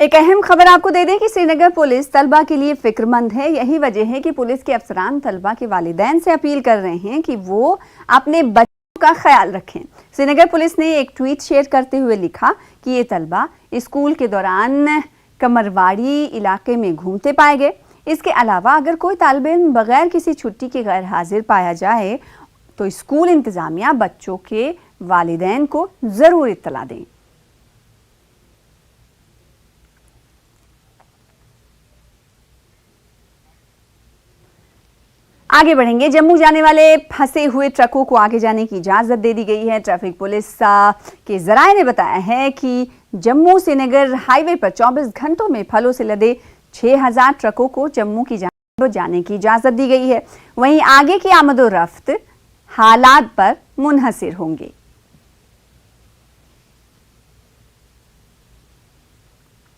एक अहम खबर आपको दे दें कि श्रीनगर पुलिस तलबा के लिए फिक्रमंद है। यही वजह है कि पुलिस के अफसरान तलबा के वालिदैन से अपील कर रहे हैं कि वो अपने बच्चों का ख्याल रखें। श्रीनगर पुलिस ने एक ट्वीट शेयर करते हुए लिखा कि ये तलबा स्कूल के दौरान कमरवाड़ी इलाके में घूमते पाए गए। इसके अलावा अगर कोई तालिब इल्म बगैर किसी छुट्टी के गैर हाजिर पाया जाए तो स्कूल इंतजामिया बच्चों के वालिदैन को जरूर इत्तला दें। आगे बढ़ेंगे। जम्मू जाने वाले फंसे हुए ट्रकों को आगे जाने की इजाजत दे दी गई है। ट्रैफिक पुलिस के जराये ने बताया है कि जम्मू श्रीनगर हाईवे पर 24 घंटों में फलों से लदे 6000 ट्रकों को जम्मू की जाने की इजाजत दी गई है। वहीं आगे की आमदो रफ्त हालात पर मुनहसिर होंगे।